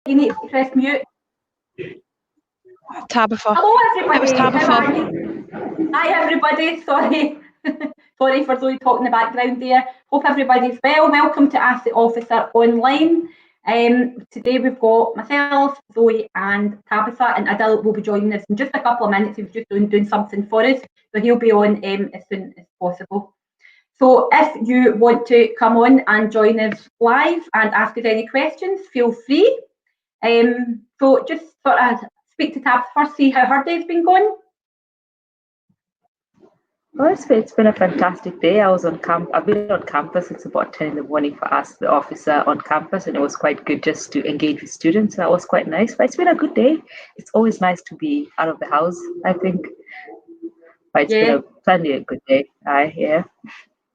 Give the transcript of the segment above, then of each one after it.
You need to press mute. Tabitha. Hello, everybody. It was Tabitha. How are you? Hi, everybody. Sorry. Sorry for Zoe talking in the background there. Hope everybody's well. Welcome to Ask the Officer Online. Today we've got myself, Zoe and Tabitha, and Adil will be joining us in just a couple of minutes. He's just doing something for us, so he'll be on as soon as possible. So if you want to come on and join us live and ask us any questions, feel free. So just sort of speak to Tab first, see how her day's been going. Well, it's been a fantastic day. I've been on campus since about 10 in the morning for Ask the Officer on campus, and it was quite good just to engage with students. That was quite nice. But it's been a good day. It's always nice to be out of the house, I think. But it's been plenty a good day. Yeah.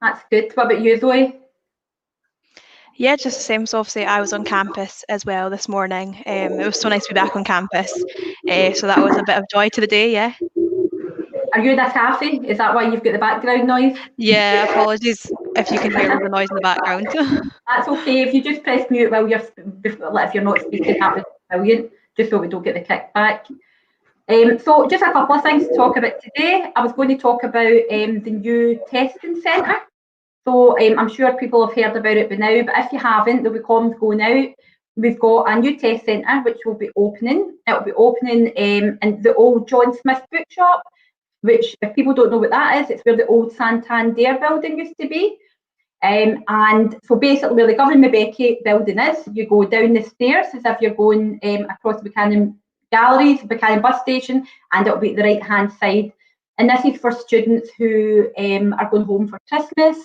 That's good. What about you, Zoe? Yeah, just the same. So obviously I was on campus as well this morning. It was so nice to be back on campus. So that was a bit of joy to the day, yeah. Are you in a cafe? Is that why you've got the background noise? Yeah, apologies if you can hear the noise in the background. That's okay. If you just press mute while if you're not speaking, that would be brilliant, just so we don't get the kickback. So just a couple of things to talk about today. I was going to talk about the new testing centre. So I'm sure people have heard about it by now, but if you haven't, there'll be comms going out. We've got a new test centre which will be opening. It will be opening in the old John Smith bookshop, which, if people don't know what that is, it's where the old Santander building used to be. And so basically where the Governor Mbeki building is, you go down the stairs as if you're going across the Buchanan Galleries, Buchanan bus station, and it'll be at the right-hand side. And this is for students who are going home for Christmas,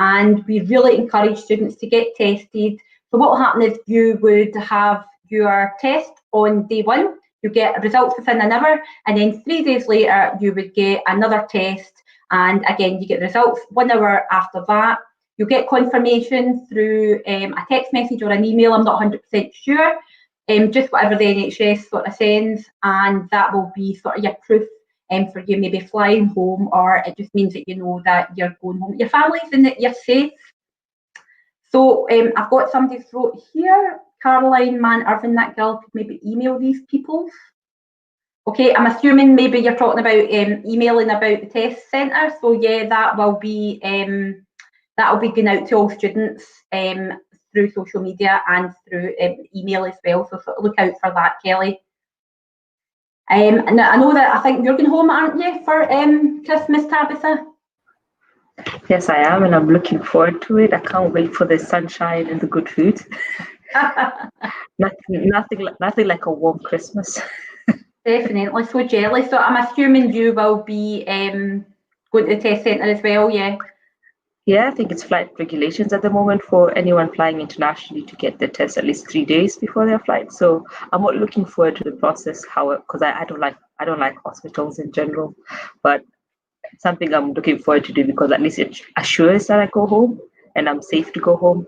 and we really encourage students to get tested. So what will happen is you would have your test on day one, you get results within an hour, and then 3 days later you would get another test, and again you get the results 1 hour after that. You'll get confirmation through a text message or an email, I'm not 100% sure, just whatever the NHS sort of sends, and that will be sort of your proof for you maybe flying home, or it just means that you know that you're going home with your families and that you're safe. So I've got somebody's wrote here, Caroline Man Irvin, that girl, could maybe email these people. Okay, I'm assuming maybe you're talking about emailing about the test centre. So yeah, that will be going out to all students through social media and through email as well. So sort of look out for that, Kelly. And I know that I think you're going home, aren't you, for Christmas, Tabitha? Yes, I am, and I'm looking forward to it. I can't wait for the sunshine and the good food. nothing like a warm Christmas. Definitely, so jealous. So I'm assuming you will be going to the test centre as well, yeah? Yeah, I think it's flight regulations at the moment for anyone flying internationally to get the test at least 3 days before their flight. So I'm not looking forward to the process, because I don't like hospitals in general, but it's something I'm looking forward to do because at least it assures that I go home and I'm safe to go home.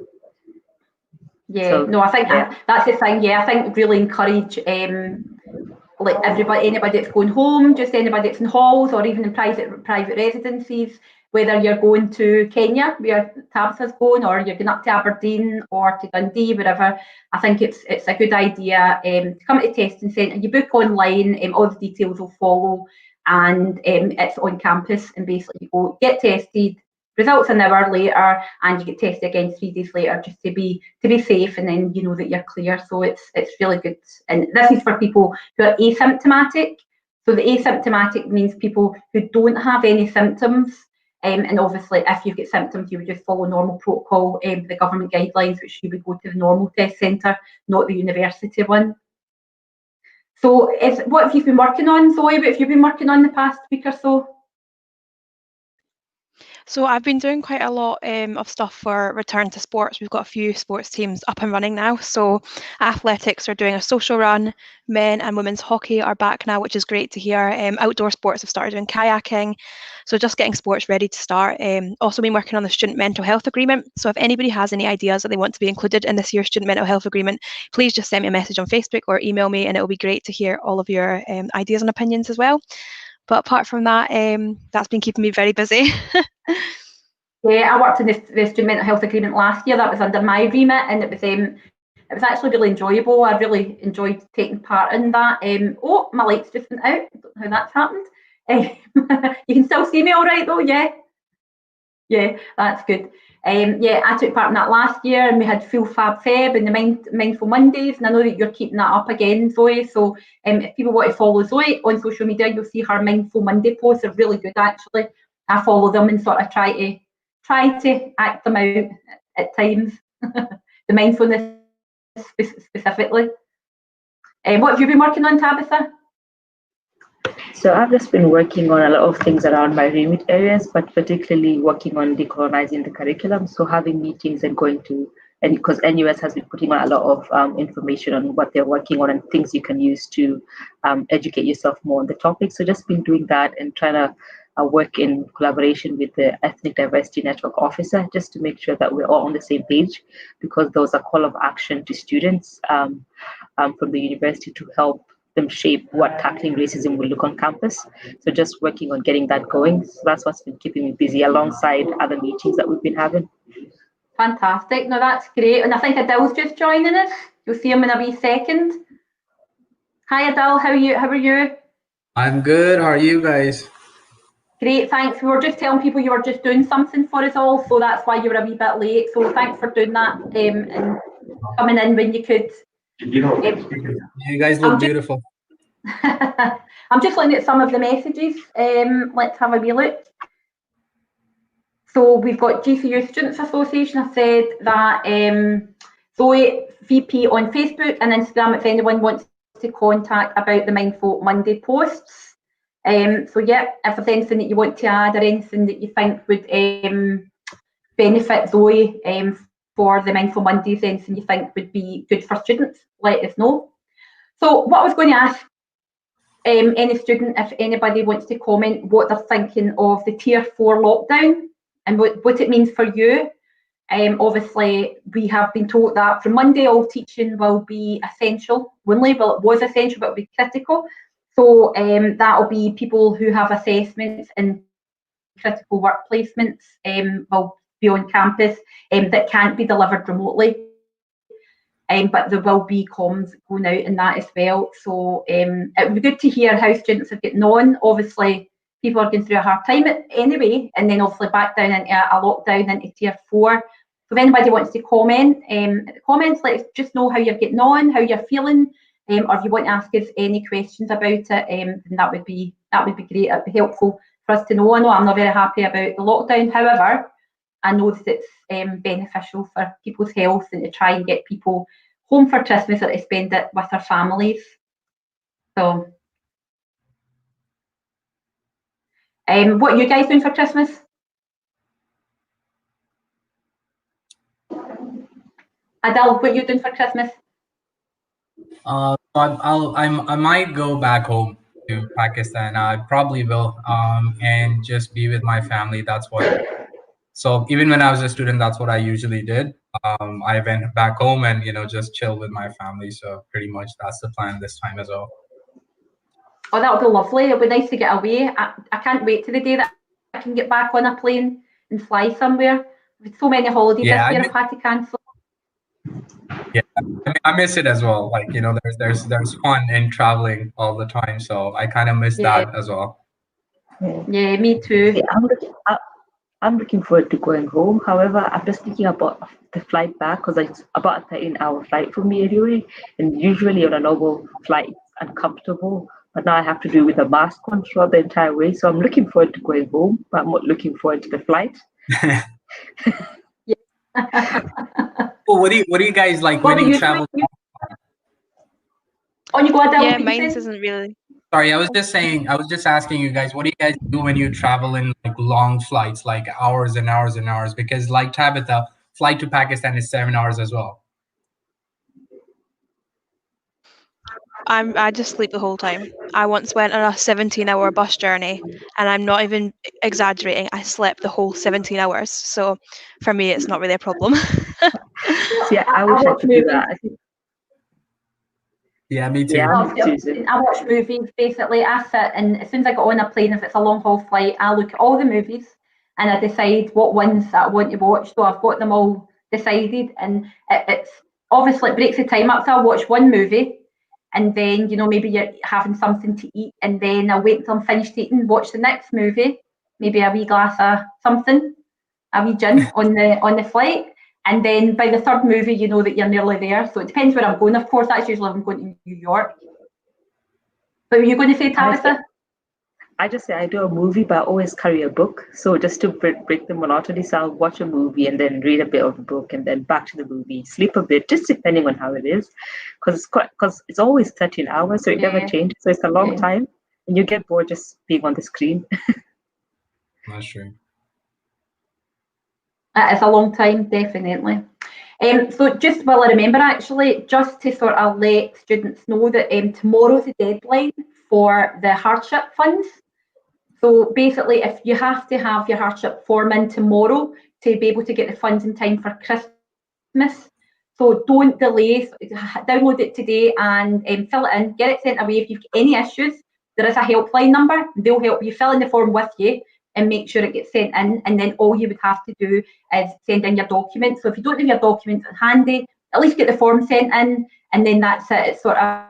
Yeah, so, no, I think that's the thing. Yeah, I think really encourage like anybody that's going home, just anybody that's in halls or even in private residencies, whether you're going to Kenya, where Tabitha's going, or you're going up to Aberdeen or to Dundee, wherever. I think it's a good idea to come to the testing centre. You book online, all the details will follow, and it's on campus, and basically you go get tested, results an hour later, and you get tested again 3 days later, just to be safe, and then you know that you're clear. So it's really good. And this is for people who are asymptomatic. So the asymptomatic means people who don't have any symptoms. And obviously, if you've got symptoms, you would just follow normal protocol, the government guidelines, which you would go to the normal test centre, not the university one. So what have you been working on, Zoe? What have you been working on the past week or so? So I've been doing quite a lot of stuff for return to sports. We've got a few sports teams up and running now. So athletics are doing a social run. Men and women's hockey are back now, which is great to hear. Outdoor sports have started doing kayaking. So just getting sports ready to start. Also been working on the student mental health agreement. So if anybody has any ideas that they want to be included in this year's student mental health agreement, please just send me a message on Facebook or email me, and it'll be great to hear all of your ideas and opinions as well. But apart from that, that's been keeping me very busy. Yeah, I worked in the student mental health agreement last year. That was under my remit, and it was it was actually really enjoyable. I really enjoyed taking part in that. Oh, my lights just went out. I don't know how that's happened. You can still see me all right though, yeah? Yeah, that's good. Yeah, I took part in that last year, and we had full Fab Feb and the Mindful Mondays, and I know that you're keeping that up again, Zoe. So if people want to follow Zoe on social media, you'll see her Mindful Monday posts are really good actually. I follow them and sort of try to act them out at times. The mindfulness specifically. What have you been working on, Tabitha? So I've just been working on a lot of things around my remit areas, but particularly working on decolonizing the curriculum. So having meetings and going to, and because NUS has been putting on a lot of information on what they're working on and things you can use to educate yourself more on the topic. So just been doing that and trying to work in collaboration with the Ethnic Diversity Network officer, just to make sure that we're all on the same page, because there was a call of action to students from the university to help them shape what tackling racism will look on campus. So just working on getting that going. So that's what's been keeping me busy alongside other meetings that we've been having. Fantastic. No, that's great. And I think Adil's just joining us. You'll see him in a wee second. Hi Adil, how are you? I'm good. How are you guys? Great, thanks. We were just telling people you were just doing something for us all, so that's why you were a wee bit late. So thanks for doing that and coming in when you could. You guys look beautiful. I'm just looking at some of the messages. Let's have a wee look. So we've got GCU Students Association have said that Zoe VP on Facebook and Instagram if anyone wants to contact about the Mindful Monday posts. So yeah, if there's anything that you want to add or anything that you think would benefit Zoe for the Mindful Mondays, anything you think would be good for students, let us know. So what I was going to ask any student, if anybody wants to comment what they're thinking of the Tier 4 lockdown and what it means for you. Obviously, we have been told that from Monday all teaching will be essential only. Well, it was essential, but it will be critical. So that will be people who have assessments and critical work placements will be on campus that can't be delivered remotely. But there will be comms going out in that as well. So it would be good to hear how students are getting on. Obviously, people are going through a hard time anyway, and then obviously back down into a lockdown into Tier 4. So if anybody wants to comment in the comments, let us just know how you're getting on, how you're feeling, or if you want to ask us any questions about it, then that would be great. It'd be helpful for us to know. I know I'm not very happy about the lockdown. However, I know that it's beneficial for people's health and to try and get people home for Christmas or to spend it with their families. So, what are you guys doing for Christmas? Adil, what are you doing for Christmas? I might go back home to Pakistan. I probably will, and just be with my family. That's what. So even when I was a student, that's what I usually did. I went back home and just chill with my family. So pretty much that's the plan this time as well. Oh, that would be lovely. It'll be nice to get away. I can't wait to the day that I can get back on a plane and fly somewhere. With so many holidays this year, I've had to cancel. Yeah, I miss it as well. Like there's fun in traveling all the time. So I kind of miss that as well. Yeah, me too. Yeah, I'm looking forward to going home. However, I'm just thinking about the flight back because it's about a 13-hour flight for me anyway. And usually on a normal flight, it's uncomfortable. But now I have to do with a mask on throughout the entire way. So I'm looking forward to going home, but I'm not looking forward to the flight. Well, what do you guys like when you travel? On you go, Adele. Yeah, mine isn't really. Sorry, I was just asking you guys, what do you guys do when you travel in like long flights, like hours and hours and hours? Because like Tabitha, flight to Pakistan is 7 hours as well. I just sleep the whole time. I once went on a 17-hour bus journey, and I'm not even exaggerating. I slept the whole 17 hours. So for me, it's not really a problem. Yeah, I wish I could do that. Yeah, me too. Yeah, I watch movies basically. I sit and as soon as I get on a plane, if it's a long haul flight, I look at all the movies and I decide what ones that I want to watch. So I've got them all decided, and it's obviously it breaks the time up, so I'll watch one movie, and then, you know, maybe you're having something to eat, and then I'll wait until I'm finished eating, watch the next movie, maybe a wee glass of something, a wee gin on the flight, and then by the third movie, you know that you're nearly there. So it depends where I'm going, of course. That's usually if I'm going to New York. But were you going to say, Tabitha? I just say I do a movie, but I always carry a book. So just to break the monotony, so I'll watch a movie and then read a bit of the book and then back to the movie, sleep a bit, just depending on how it is, because it's always 13 hours, so it never changes. So it's a long time, and you get bored just being on the screen. That's true. That is a long time, definitely. So just while I remember, actually, just to sort of let students know that tomorrow's the deadline for the hardship funds. So basically, if you have to have your hardship form in tomorrow to be able to get the funds in time for Christmas, so don't delay. Download it today and fill it in, get it sent away. If you've got any issues, there is a helpline number. They'll help you fill in the form with you and make sure it gets sent in, and then all you would have to do is send in your documents. So if you don't have your documents handy, at least get the form sent in, and then that's it. It's sort of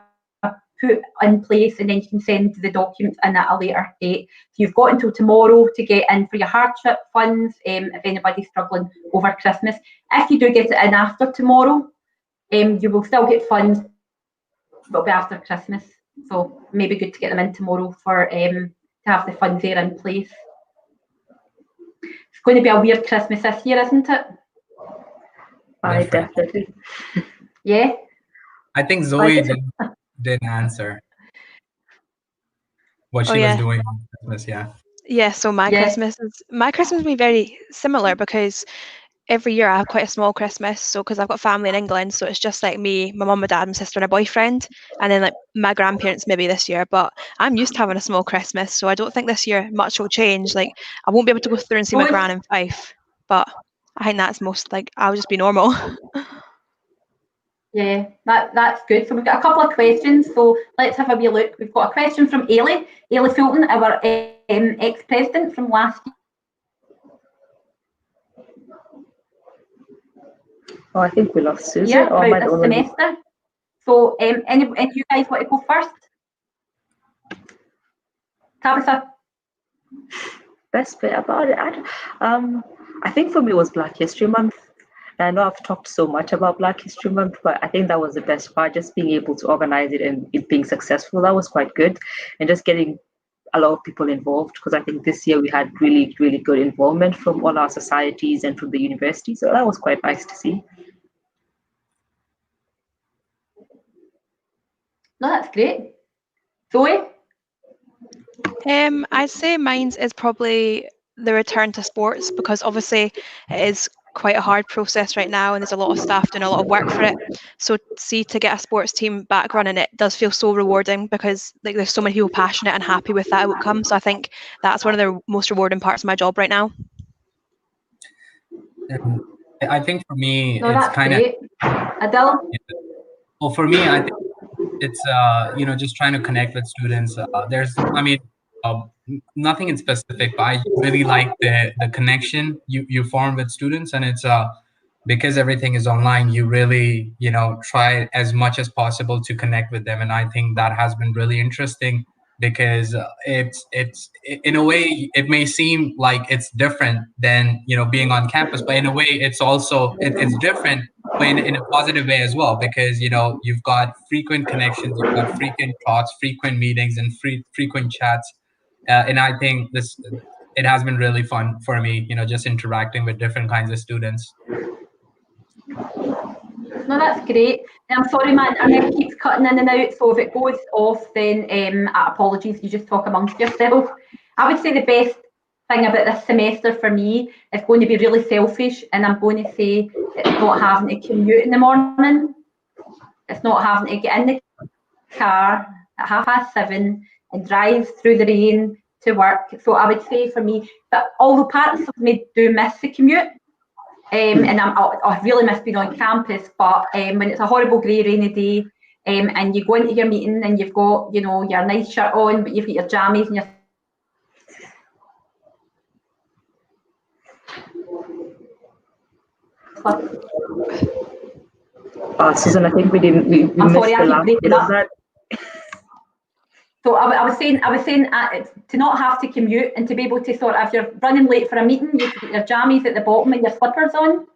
put in place, and then you can send the documents in at a later date. So you've got until tomorrow to get in for your hardship funds, if anybody's struggling over Christmas. If you do get it in after tomorrow, you will still get funds, but it'll be after Christmas. So maybe good to get them in tomorrow for to have the funds there in place. It's going to be a weird Christmas this year, isn't it? Definitely. Yeah. I think Zoe didn't answer what she was doing on Christmas. Yeah, so my Christmas will be very similar, because every year I have quite a small Christmas, so because I've got family in England, so it's just like me, my mum, my dad, my sister and a boyfriend, and then like my grandparents maybe this year, but I'm used to having a small Christmas, so I don't think this year much will change. Like, I won't be able to go through and see my gran in Fife, but I think that's most, like, I'll just be normal. Yeah, that's good. So we've got a couple of questions, so let's have a wee look. We've got a question from Ailey Fulton, our ex-president from last year. Oh, I think we lost Susan. Yeah, about this semester. So any you guys want to go first? Tabitha? Best bit about it, I think for me it was Black History Month. I know I've talked so much about Black History Month, but I think that was the best part, just being able to organize it and it being successful. That was quite good. And just getting a lot of people involved, because I think this year we had really, really good involvement from all our societies and from the university. So that was quite nice to see. No, that's great. Zoe? I'd say mine is probably the return to sports, because obviously it is quite a hard process right now, and there's a lot of staff doing a lot of work for it. So to get a sports team back running, it does feel so rewarding, because like there's so many people passionate and happy with that outcome. So I think that's one of the most rewarding parts of my job right now. I think for me, it's kind of Adele. Well, for me, I think it's just trying to connect with students. Nothing in specific, but I really like the connection you form with students, and it's because everything is online, you really try as much as possible to connect with them, and I think that has been really interesting, because it's in a way it may seem like it's different than being on campus, but in a way it's also it's different, but in a positive way as well, because you've got frequent connections, you've got frequent talks, frequent meetings, and frequent chats. And I think it has been really fun for me, just interacting with different kinds of students. No, that's great. I'm sorry, man, our net keeps cutting in and out, so if it goes off, then apologies, you just talk amongst yourself. I would say the best thing about this semester for me is going to be really selfish, and I'm going to say it's not having to commute in the morning. It's not having to get in the car at 7:30 and drive through the rain to work. So I would say for me that although parts of me do miss the commute, and I really miss being on campus, but when it's a horrible grey rainy day, and you go into your meeting and you've got your nice shirt on, but you've got your jammies and your Susan, I think we didn't. We I'm missed sorry, I the keep last breaking bit of up. that. So I was saying to not have to commute and to be able to sort of, if you're running late for a meeting, you've got your jammies at the bottom and your slippers on,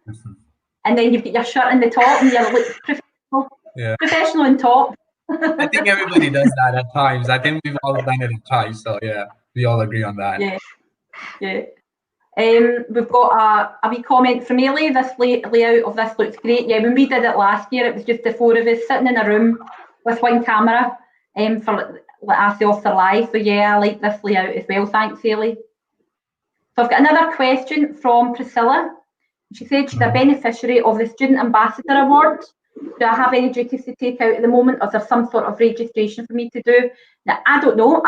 and then you've got your shirt in the top and you're like professional on top. I think everybody does that at times. I think we've all done it at times. So yeah, we all agree on that. Yeah. We've got a wee comment from Ailey. This layout of this looks great. Yeah, when we did it last year, it was just the 4 of us sitting in a room with one camera for Ask the Officer Live. So yeah, I like this layout as well. Thanks, Ailey. So I've got another question from Priscilla. She said she's a beneficiary of the Student Ambassador Award. Do I have any duties to take out at the moment, or is there some sort of registration for me to do? Now, I don't know.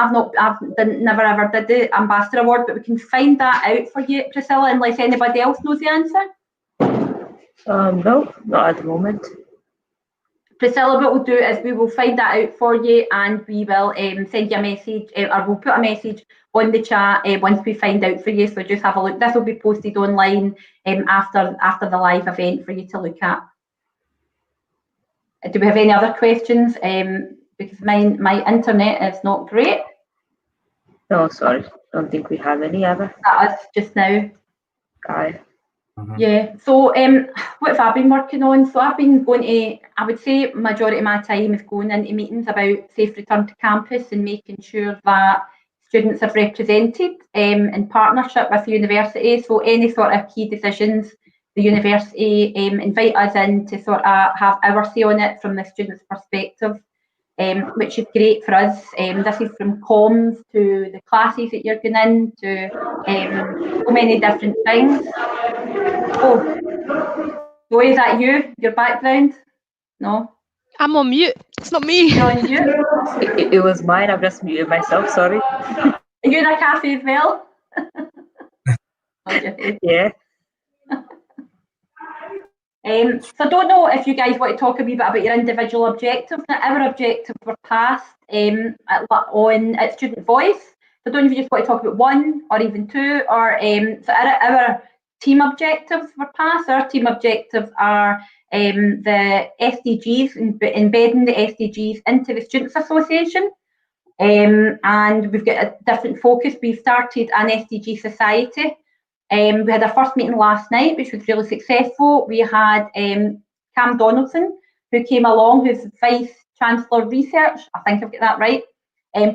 Never ever did the Ambassador Award, but we can find that out for you, Priscilla, unless anybody else knows the answer. No, not at the moment. Priscilla, what we'll do is we will find that out for you, and we will send you a message, or we'll put a message on the chat once we find out for you. So just have a look. This will be posted online after the live event for you to look at. Do we have any other questions? Because my internet is not great. No, sorry. Don't think we have any other. That is just now. Aye. Yeah. So what have I been working on? So I've been going to, I would say majority of my time is going into meetings about safe return to campus and making sure that students are represented in partnership with universities. So any sort of key decisions, the university invite us in to sort of have our say on it from the student's perspective, which is great for us. This is from comms to the classes that you're going in to so many different things. Oh, Joy, is that you? Your background? No? I'm on mute. It's not me. You're on mute? It was mine. I've just muted myself. Sorry. Are you in a cafe as well? Yeah. So I don't know if you guys want to talk a wee bit about your individual objectives. Now, our objectives were passed on at Student Voice. So I don't know if you just want to talk about one or even two, or so our team objectives were passed. Our team objectives are the SDGs, embedding the SDGs into the Students Association. And we've got a different focus. We've started an SDG society. We had our first meeting last night, which was really successful. We had Cam Donaldson, who came along, who's Vice Chancellor Research, I think I've got that right,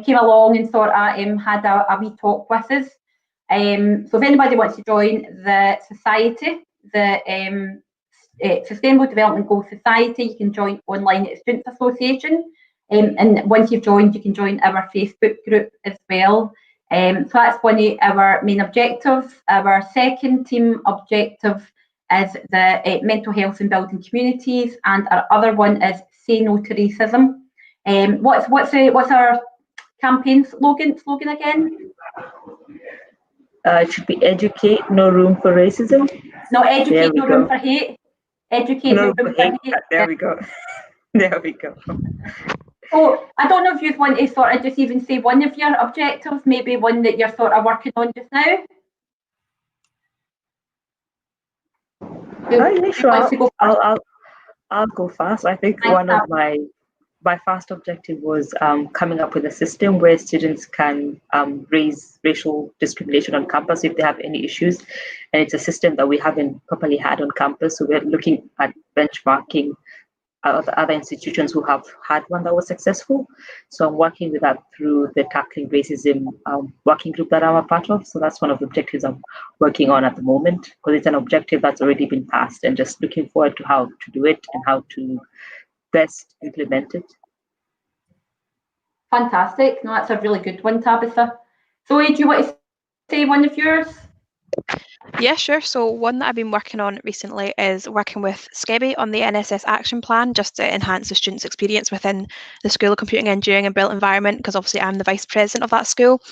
came along and sort of had a wee talk with us. So if anybody wants to join the society, the Sustainable Development Goals Society, you can join online at Students Association. And once you've joined, you can join our Facebook group as well. So that's one of our main objectives. Our second team objective is the mental health and building communities, and our other one is say no to racism. What's our campaign slogan again? It should be educate, no room for racism. No, educate, no room for hate. Educate, no room for hate. There we go. There we go. So I don't know if you want to sort of just even say one of your objectives, maybe one that you're sort of working on just now. Yeah, sure. I'll go fast. I think one of my first objective was coming up with a system where students can raise racial discrimination on campus if they have any issues, and it's a system that we haven't properly had on campus. So we're looking at benchmarking other institutions who have had one that was successful. So I'm working with that through the Tackling Racism working group that I'm a part of. So that's one of the objectives I'm working on at the moment, because it's an objective that's already been passed, and just looking forward to how to do it and how to best implement it. Fantastic. No, that's a really good one, Tabitha. So do you want to say one of yours? Yeah, sure. So one that I've been working on recently is working with SCEBI on the NSS action plan, just to enhance the students' experience within the School of Computing, Engineering and Built Environment, because obviously I'm the vice president of that school.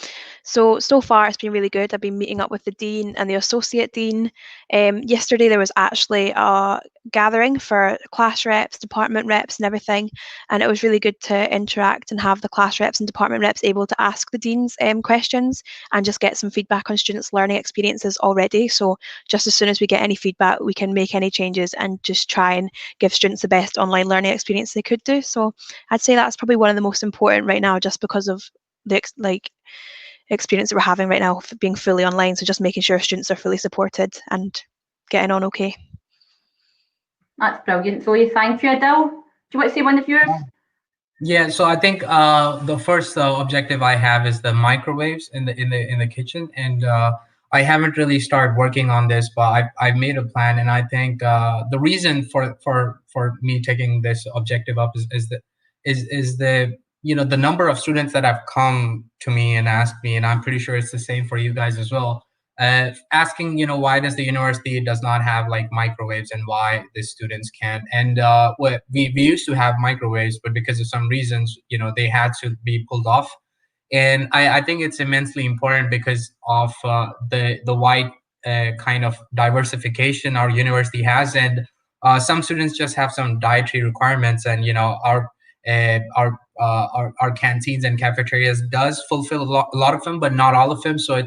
So far it's been really good. I've been meeting up with the dean and the associate dean. Yesterday there was actually a gathering for class reps, department reps and everything, and it was really good to interact and have the class reps and department reps able to ask the deans questions and just get some feedback on students' learning experiences already. So just as soon as we get any feedback, we can make any changes and just try and give students the best online learning experience they could do. So I'd say that's probably one of the most important right now, just because of the experience that we're having right now being fully online. So just making sure students are fully supported and getting on okay. That's brilliant, Zoe. Thank you, Adele. Do you want to say one of yours? Yeah, so I think the first objective I have is the microwaves in the kitchen, and I haven't really started working on this, but I've made a plan, and I think the reason for me taking this objective up is the the number of students that have come to me and asked me, and I'm pretty sure it's the same for you guys as well. Asking, why does the university does not have like microwaves and why the students can. And we used to have microwaves, but because of some reasons, they had to be pulled off. And I think it's immensely important because of the wide kind of diversification our university has, and some students just have some dietary requirements, and our canteens and cafeterias does fulfill a lot of them, but not all of them. So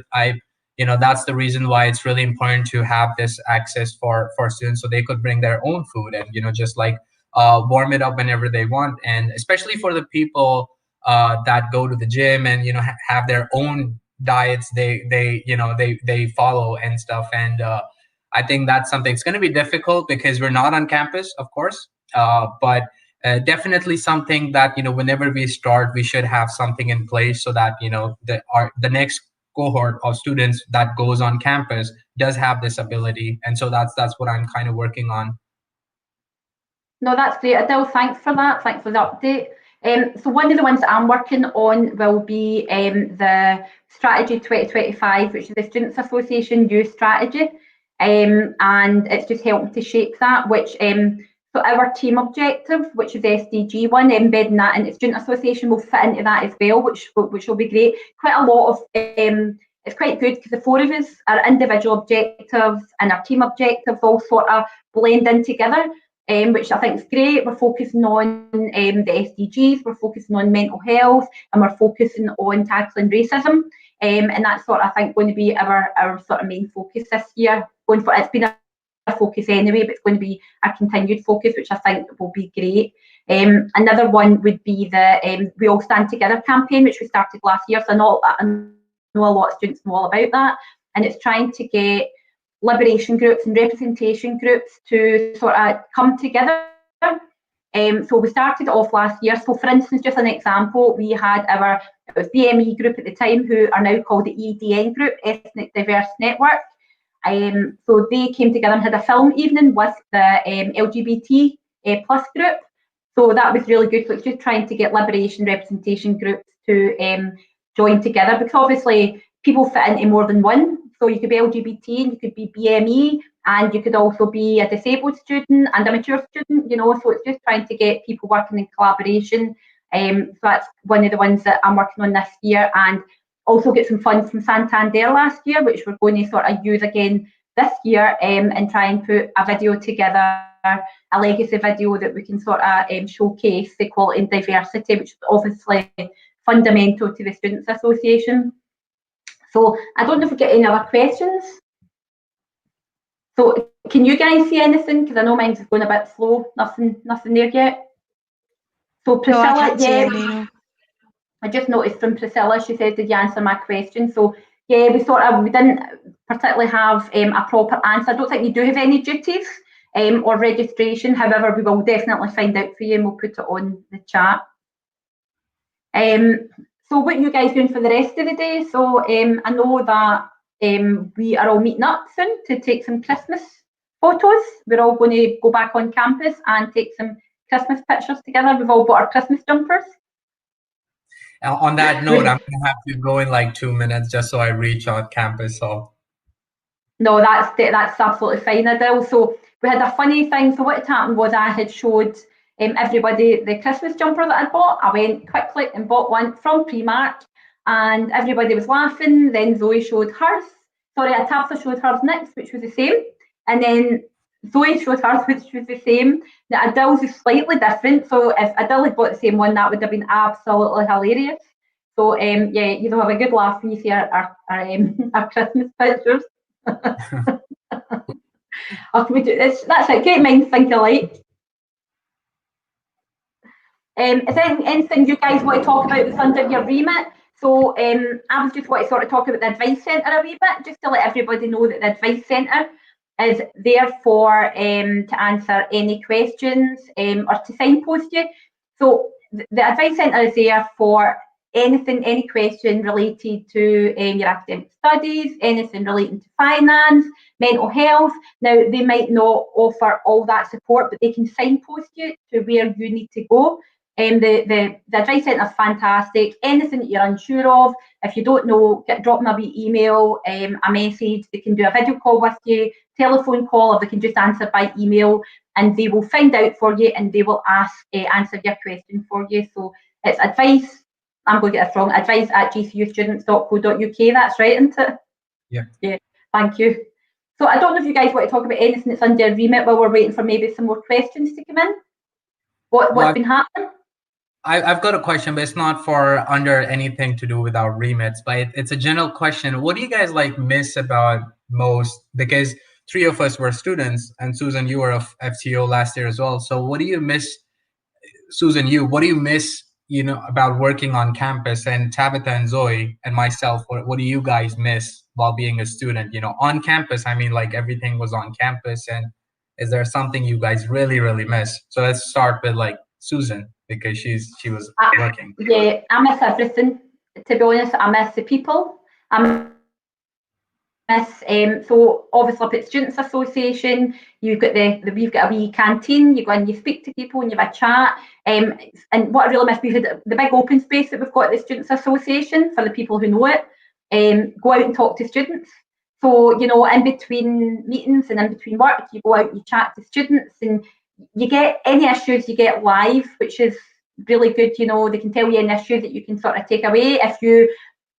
that's the reason why it's really important to have this access for students, so they could bring their own food and just like warm it up whenever they want. And especially for the people that go to the gym and have their own diets they follow and stuff. And I think that's something. It's going to be difficult because we're not on campus, of course, but definitely something that whenever we start, we should have something in place so that the next cohort of students that goes on campus does have this ability. And so that's what I'm kind of working on. No, that's great, Adele. Thanks for that. Thanks for the update. So one of the ones that I'm working on will be the Strategy 2025, which is the Students Association Youth Strategy, and it's just helping to shape that. So our team objective, which is SDG 1, embedding that into Student Association, will fit into that as well, which will be great. Quite a lot of it's quite good because the four of us, our individual objectives and our team objectives all sort of blend in together. Which I think is great. We're focusing on the SDGs, we're focusing on mental health, and we're focusing on tackling racism. And that's sort of, I think, going to be our sort of main focus this year. It's been a focus anyway, but it's going to be a continued focus, which I think will be great. Another one would be the We All Stand Together campaign, which we started last year. So I know a lot of students know all about that. And it's trying to get liberation groups and representation groups to sort of come together. So we started off last year. So for instance, just an example, we had it was BME group at the time, who are now called the EDN group, Ethnic Diverse Network. So they came together and had a film evening with the LGBT plus group. So that was really good. So it's just trying to get liberation representation groups to join together, because obviously people fit into more than one. So you could be LGBT and you could be BME, and you could also be a disabled student and a mature student, so it's just trying to get people working in collaboration. So that's one of the ones that I'm working on this year, and also get some funds from Santander last year, which we're going to sort of use again this year, and try and put a video together, a legacy video that we can sort of showcase the equality and diversity, which is obviously fundamental to the Students Association. So I don't know if we get any other questions. So can you guys see anything? Because I know mine's going a bit slow. Nothing there yet. So Priscilla, yeah. I just noticed from Priscilla, she said, did you answer my question? So yeah, we didn't particularly have a proper answer. I don't think you do have any duties or registration. However, we will definitely find out for you, and we'll put it on the chat. So what are you guys doing for the rest of the day? So I know that we are all meeting up soon to take some Christmas photos. We're all going to go back on campus and take some Christmas pictures together. We've all bought our Christmas jumpers. On that note, I'm going to have to go in like 2 minutes just so I reach on campus. So no, that's absolutely fine, Adele. So we had a funny thing. So what had happened was I had showed everybody the Christmas jumper that I bought. I went quickly and bought one from Primark, and everybody was laughing. Then Zoe showed hers. Sorry, Tabitha showed hers next, which was the same. And then Zoe showed hers, which was the same. Now, Adil's is slightly different. So if Adil had bought the same one, that would have been absolutely hilarious. So yeah, you'll have a good laugh when you see our Christmas pictures. Or can we do this? That's it. Great minds think alike. Is there anything you guys want to talk about that's under your remit? So I was just want to sort of talk about the Advice Centre a wee bit, just to let everybody know that the Advice Centre is there for to answer any questions or to signpost you. So the Advice Centre is there for anything, any question related to your academic studies, anything relating to finance, mental health. Now, they might not offer all that support, but they can signpost you to where you need to go. The Advice Centre is fantastic. Anything that you're unsure of, if you don't know, drop them a wee email, a message. They can do a video call with you, telephone call, or they can just answer by email, and they will find out for you and they will answer your question for you. So it's advice. I'm going to get this wrong. advice@gcustudents.co.uk. That's right, isn't it? Yeah. Yeah. Thank you. So I don't know if you guys want to talk about anything that's under your remit while we're waiting for maybe some more questions to come in. What's been happening? I've got a question, but it's not for under anything to do with our remits, but it's a general question. What do you guys like miss about most? Because 3 of us were students, and Susan, you were of FTO last year as well. So what do you miss, Susan, what do you miss, about working on campus? And Tabitha and Zoe and myself, what do you guys miss while being a student? On campus, I mean, like everything was on campus. And is there something you guys really, really miss? So let's start with like Susan, because she was working. Yeah, I miss everything. To be honest, I miss the people. I miss so obviously up at Students Association, we've got a wee canteen. You go in, you speak to people, and you have a chat. And what I really miss, we've had the big open space that we've got at the Students Association for the people who know it. Go out and talk to students. So in between meetings and in between work, you go out, you chat to students, and you get any issues you get live, which is really good. They can tell you an issue that you can sort of take away. If you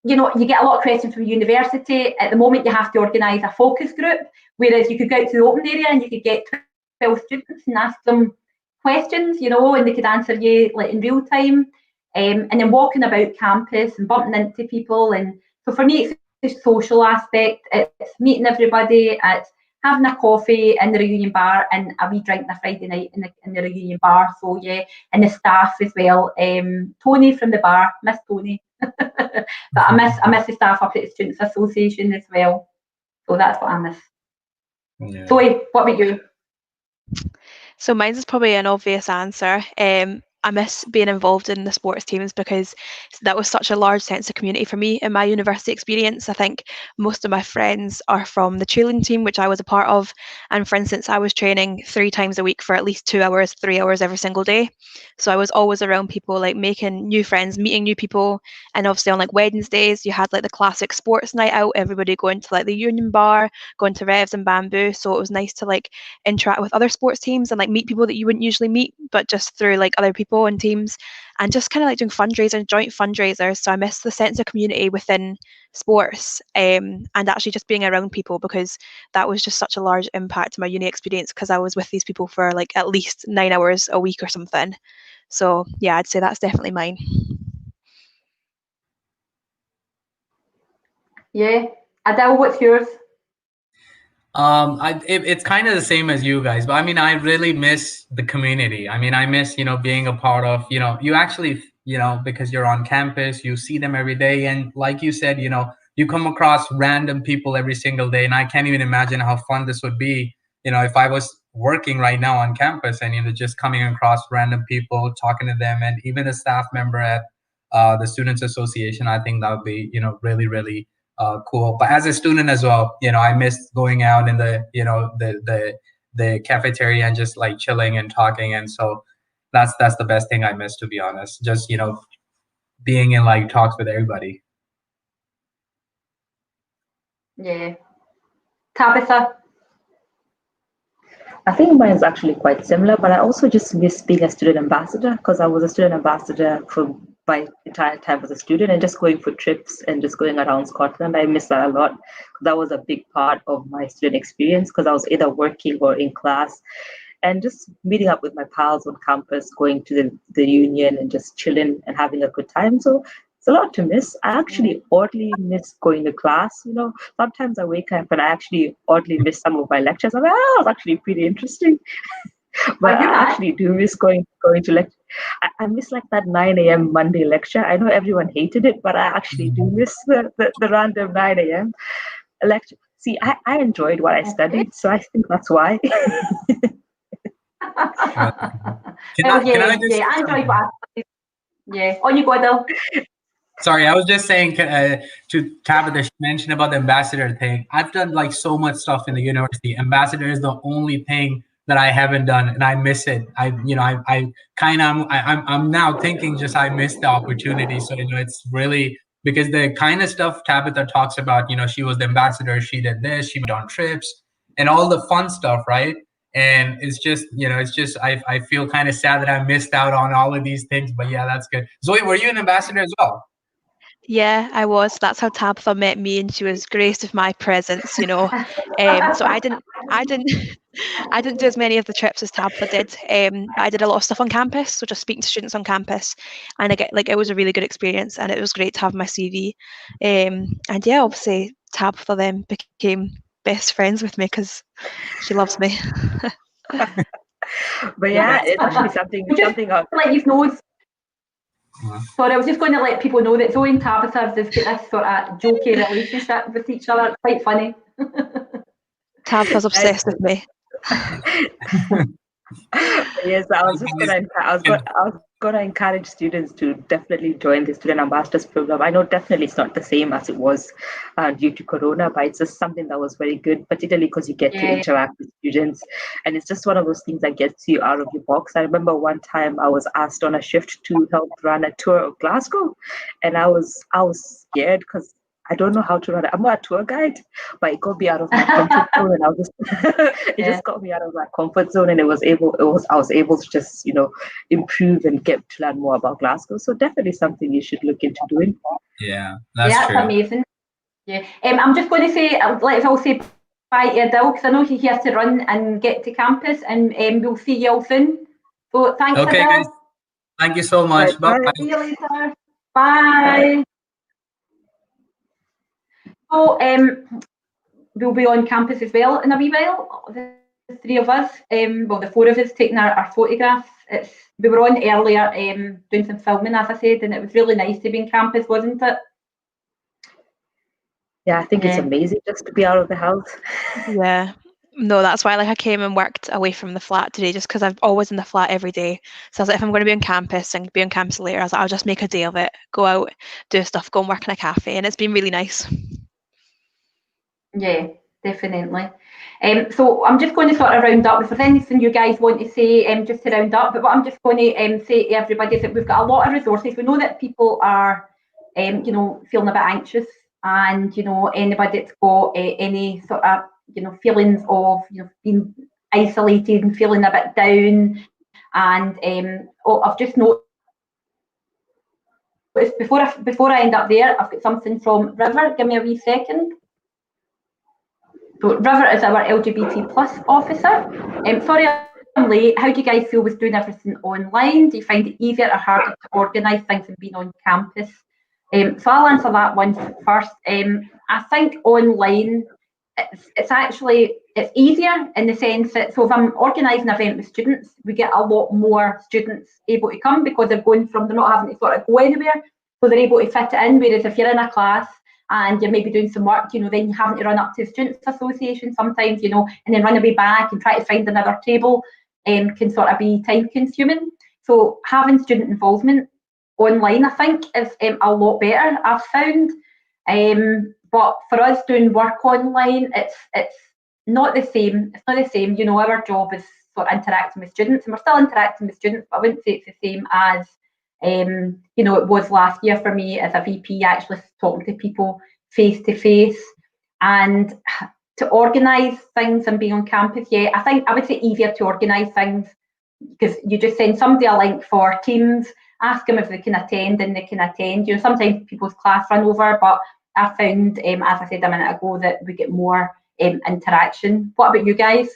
get a lot of questions from university. At the moment, you have to organise a focus group, whereas you could go out to the open area and you could get 12 students and ask them questions, and they could answer you like in real time. And then walking about campus and bumping into people. And so for me, it's the social aspect. It's meeting everybody. It's having a coffee in the reunion bar and a wee drink on a Friday night in the reunion bar. So yeah, and the staff as well. Tony from the bar, miss Tony. But I miss the staff up at the Students Association as well. So that's what I miss. Yeah. Zoe, what about you? So mine's is probably an obvious answer. I miss being involved in the sports teams because that was such a large sense of community for me in my university experience. I think most of my friends are from the cheerleading team, which I was a part of. And for instance, I was training 3 times a week for at least 2 hours, 3 hours every single day. So I was always around people, like making new friends, meeting new people. And obviously on like Wednesdays, you had like the classic sports night out, everybody going to like the Union Bar, going to Revs and Bamboo. So it was nice to like interact with other sports teams and like meet people that you wouldn't usually meet, but just through like other people and teams, and just kind of like doing fundraisers, joint fundraisers. So I miss the sense of community within sports, and actually just being around people, because that was just such a large impact to my uni experience, because I was with these people for like at least 9 hours a week or something. So yeah, I'd say that's definitely mine. Yeah. Adele, what's yours? It's kind of the same as you guys, but I mean, I really miss the community. I mean, I miss, being a part of, you actually, because you're on campus, you see them every day. And like you said, you come across random people every single day. And I can't even imagine how fun this would be, if I was working right now on campus and, just coming across random people, talking to them, and even a staff member at the Students Association. I think that would be, really, really cool. But as a student as well, I missed going out in the the cafeteria and just like chilling and talking. And so that's the best thing I miss, to be honest. Just being in like talks with everybody. Yeah. Tabitha? I think mine is actually quite similar, but I also just miss being a student ambassador, because I was a student ambassador for my entire time as a student, and just going for trips and just going around Scotland. I miss that a lot. That was a big part of my student experience because I was either working or in class, and just meeting up with my pals on campus, going to the union and just chilling and having a good time. So it's a lot to miss. I actually oddly miss going to class. Sometimes I wake up and I actually oddly miss some of my lectures. I'm like, oh, it was actually pretty interesting. But I actually do miss going to lecture. I miss like that 9 a.m. Monday lecture. I know everyone hated it, but I actually do miss the random 9 a.m. lecture. See, I enjoyed what I studied, so I think that's why. Can I just I enjoyed what I studied. Yeah, on you go, Adele. Sorry, I was just saying to Tabitha, she mentioned about the ambassador thing. I've done like so much stuff in the university. Ambassador is the only thing that I haven't done, and I miss it. I'm now thinking just I missed the opportunity. So it's really because the kind of stuff Tabitha talks about. She was the ambassador. She did this. She went on trips and all the fun stuff, right? And it's just I feel kind of sad that I missed out on all of these things. But yeah, that's good. Zoe, were you an ambassador as well? Yeah, I was. That's how Tabitha met me, and she was graced with my presence. So I didn't I didn't do as many of the trips as Tabitha did. I did a lot of stuff on campus, so just speaking to students on campus, and it was a really good experience, and it was great to have my CV. And yeah, obviously Tabitha then became best friends with me because she loves me. But yeah, it's actually something else. Let you know. Sorry, I was just going to let people know that Zoe and Tabitha have this sort of jokey relationship with each other. It's quite funny. Tabitha's obsessed with me. Yes, I was going to encourage students to definitely join the Student Ambassadors program. I know definitely it's not the same as it was due to Corona, but it's just something that was very good, particularly because you get to interact with students, and it's just one of those things that gets you out of your box. I remember one time I was asked on a shift to help run a tour of Glasgow, and I was scared because I don't know how to run it. I'm not a tour guide, but it got me out of my comfort zone, and just got me out of my comfort zone, and I was able to just improve and get to learn more about Glasgow. So definitely something you should look into doing. Yeah, that's true. Amazing. Yeah, I'm just going to say let's all say bye to Adele because I know he has to run and get to campus, and we'll see you all soon. So thanks, okay, Adele. guys. Thank you so much. Bye. See you later. Bye. So we'll be on campus as well in a wee while. The three of us, the four of us, taking our photographs. We were on earlier doing some filming, as I said, and it was really nice to be in campus, wasn't it? Yeah, I think it's amazing just to be out of the house. Yeah. No, that's why I came and worked away from the flat today, just because I'm always in the flat every day. So I was like, if I'm going to be on campus and be on campus later, I was like, I'll just make a day of it, go out, do stuff, go and work in a cafe, and it's been really nice. Yeah, definitely. So I'm just going to sort of round up. If there's anything you guys want to say, just to round up, but what I'm just going to say to everybody is that we've got a lot of resources. We know that people are, feeling a bit anxious, and anybody that's got any sort of feelings of being isolated and feeling a bit down, and I've just noticed before I end up there, I've got something from River. Give me a wee second. So River is our LGBT plus officer. Sorry I'm late. How do you guys feel with doing everything online? Do you find it easier or harder to organise things than being on campus? So I'll answer that one first. I think online it's easier in the sense that, so if I'm organising an event with students, we get a lot more students able to come because they're not having to sort of go anywhere, so they're able to fit it in. Whereas if you're in a class and you're maybe doing some work, then you're having to run up to the Students' Association sometimes, and then run away back and try to find another table can sort of be time consuming. So having student involvement online, I think, is a lot better, I've found. But for us doing work online, it's not the same. It's not the same. Our job is sort of interacting with students, and we're still interacting with students, but I wouldn't say it's the same as it was last year for me as a VP, actually talking to people face to face. And to organise things and be on campus, I think I would say easier to organise things because you just send somebody a link for Teams ask them if they can attend, and they can attend. Sometimes people's class run over, but I found, as I said a minute ago, that we get more interaction. What about you guys?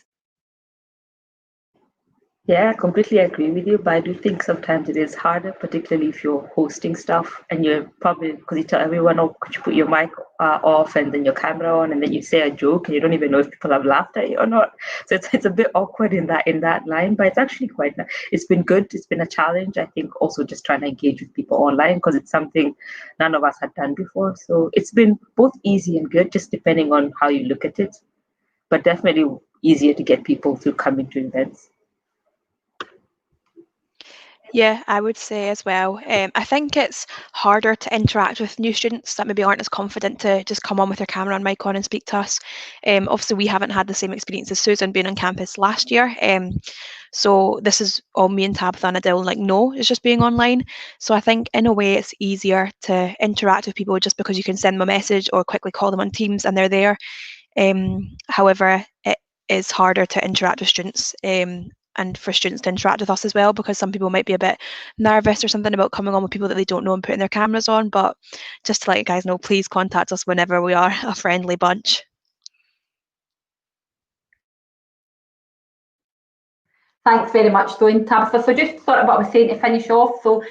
Yeah, I completely agree with you, but I do think sometimes it is harder, particularly if you're hosting stuff and you're probably, because you tell everyone, oh, could you put your mic off and then your camera on, and then you say a joke and you don't even know if people have laughed at you or not. So it's a bit awkward in that line, but it's actually quite nice. It's been good. It's been a challenge. I think also just trying to engage with people online, because it's something none of us had done before. So it's been both easy and good, just depending on how you look at it, but definitely easier to get people to come into events. Yeah, I would say as well. I think it's harder to interact with new students that maybe aren't as confident to just come on with their camera and mic on and speak to us. Obviously, we haven't had the same experience as Susan being on campus last year. So this is all me and Tabitha and Adil know it's just being online. So I think in a way it's easier to interact with people just because you can send them a message or quickly call them on Teams and they're there. However, it is harder to interact with students. And for students to interact with us as well, because some people might be a bit nervous or something about coming on with people that they don't know and putting their cameras on. But just to let you guys know, please contact us whenever we are a friendly bunch. Thanks very much, Dawn. Tabitha. So just sort of what I was saying to finish off. So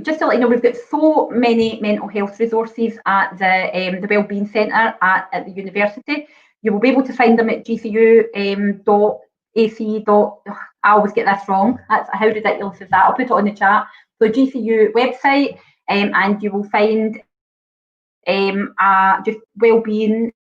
just to let you know, we've got so many mental health resources at the Wellbeing Centre at the university. You will be able to find them at gcu.ac. I always get this wrong. That's how ridiculous is that? I'll put it on the chat. So GCU website, and you will find just wellbeing,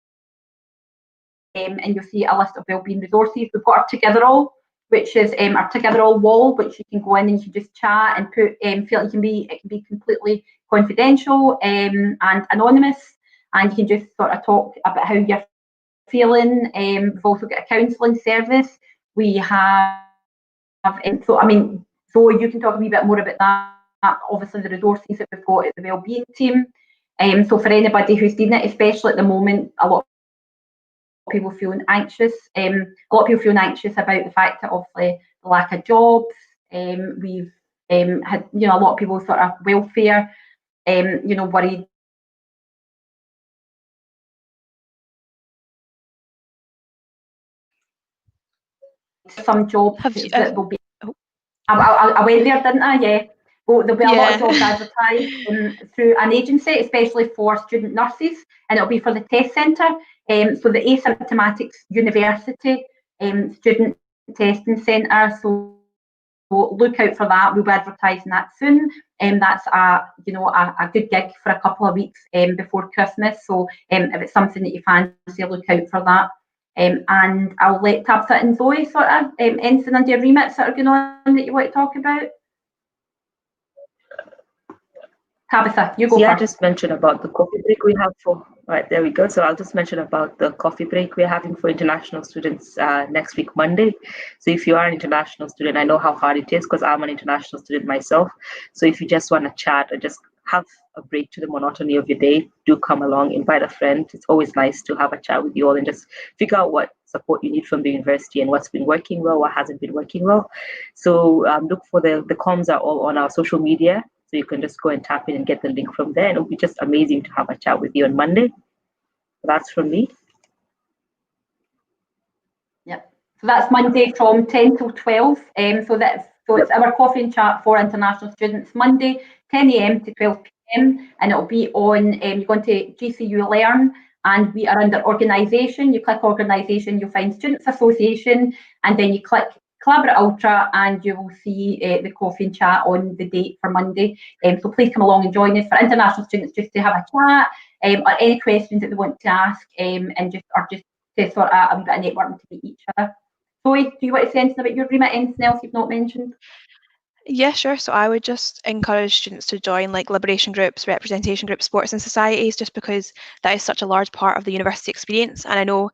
and you'll see a list of wellbeing resources. We've got our Together All, which is our Together All wall, which you can go in and you can just chat and put feel it can be completely confidential and anonymous, and you can just sort of talk about how you're feeling. We've also got a counselling service. We have so you can talk a wee bit more about that. Obviously, the resources that we've got at the wellbeing team. So for anybody who's seen it, especially at the moment, a lot of people feeling anxious. A lot of people feeling anxious about the fact that obviously the lack of jobs. We've had a lot of people sort of welfare. Worried. Some jobs that will be. I went there, didn't I? Yeah. Well, there'll be a lot of jobs advertised through an agency, especially for student nurses, and it'll be for the test centre. So the Asymptomatics University Student Testing Centre. So look out for that. We'll be advertising that soon. That's a good gig for a couple of weeks before Christmas. So if it's something that you fancy, look out for that. And I'll let Tabitha and Zoe sort of anything under your remit sort of going on that you want to talk about. Tabitha, you go first. I'll just mention about the coffee break we have for. Right, there we go. So I'll just mention about the coffee break we're having for international students next week, Monday. So if you are an international student, I know how hard it is because I'm an international student myself. So if you just want to chat or just have a break to the monotony of your day, do come along, invite a friend. It's always nice to have a chat with you all and just figure out what support you need from the university and what's been working well, what hasn't been working well. So look for the comms are all on our social media. So you can just go and tap in and get the link from there. And it'll be just amazing to have a chat with you on Monday. So that's from me. Yep. So that's Monday from 10 till 12. So it's our coffee and chat for international students, Monday, 10 a.m. to 12 p.m. And it'll be on, you're going to GCU Learn, and we are under organisation. You click organisation, you'll find Students Association, and then you click Collaborate Ultra, and you will see the coffee and chat on the date for Monday. So please come along and join us. For international students, just to have a chat or any questions that they want to ask, and just to sort of a wee bit of networking to meet each other. Zoe, do you want to say anything about your remit? Anything else you've not mentioned? Yeah, sure. So I would just encourage students to join like liberation groups, representation groups, sports and societies, just because that is such a large part of the university experience. And I know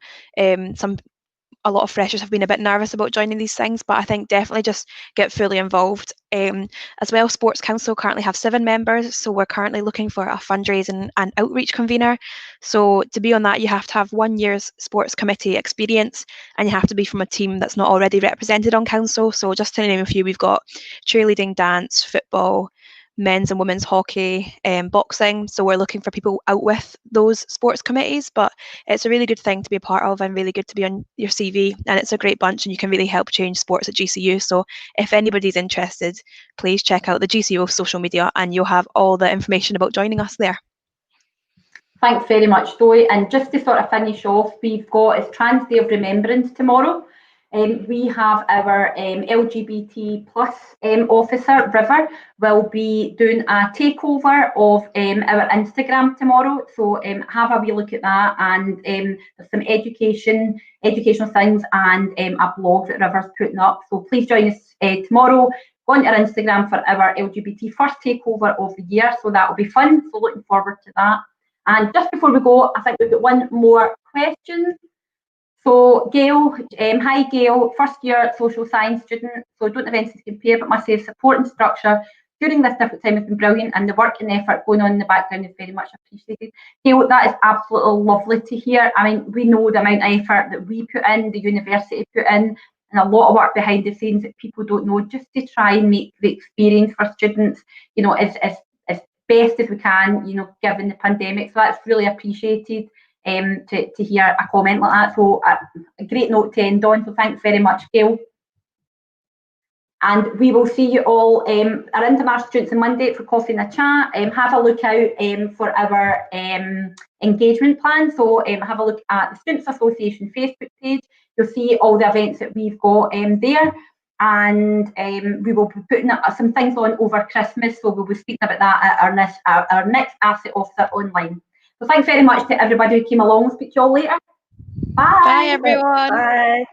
a lot of freshers have been a bit nervous about joining these things, but I think definitely just get fully involved. As well, Sports Council currently have 7 members, so we're currently looking for a fundraising and outreach convener. So to be on that, you have to have 1 year's sports committee experience, and you have to be from a team that's not already represented on council. So just to name a few, we've got cheerleading, dance, football, men's and women's hockey, boxing. So we're looking for people out with those sports committees, but it's a really good thing to be a part of and really good to be on your CV. And it's a great bunch and you can really help change sports at GCU. So if anybody's interested, please check out the GCU social media and you'll have all the information about joining us there. Thanks very much, Zoe. And just to sort of finish off, we've got it's Trans Day of Remembrance tomorrow. We have our LGBT plus officer, River, will be doing a takeover of our Instagram tomorrow. So have a wee look at that, and there's some educational things and a blog that River's putting up. So please join us tomorrow. Go on our Instagram for our LGBT first takeover of the year. So that will be fun. So looking forward to that. And just before we go, I think we've got one more question. So Gail, hi Gail, first year social science student, so don't have anything to compare, but must say support and structure during this difficult time has been brilliant, and the work and effort going on in the background is very much appreciated. Gail, that is absolutely lovely to hear. I mean, we know the amount of effort that we put in, the university put in, and a lot of work behind the scenes that people don't know, just to try and make the experience for students, you know, as best as we can, you know, given the pandemic. So that's really appreciated. To hear a comment like that. So a great note to end on. So thanks very much, Gail. And we will see you all, our international students on Monday for coffee and a chat. Have a look out for our engagement plan. So have a look at the Students Association Facebook page. You'll see all the events that we've got there. And we will be putting some things on over Christmas. So we'll be speaking about that at our next Asset Officer online. So thanks very much to everybody who came along. We'll speak to you all later. Bye. Bye, everyone. Bye.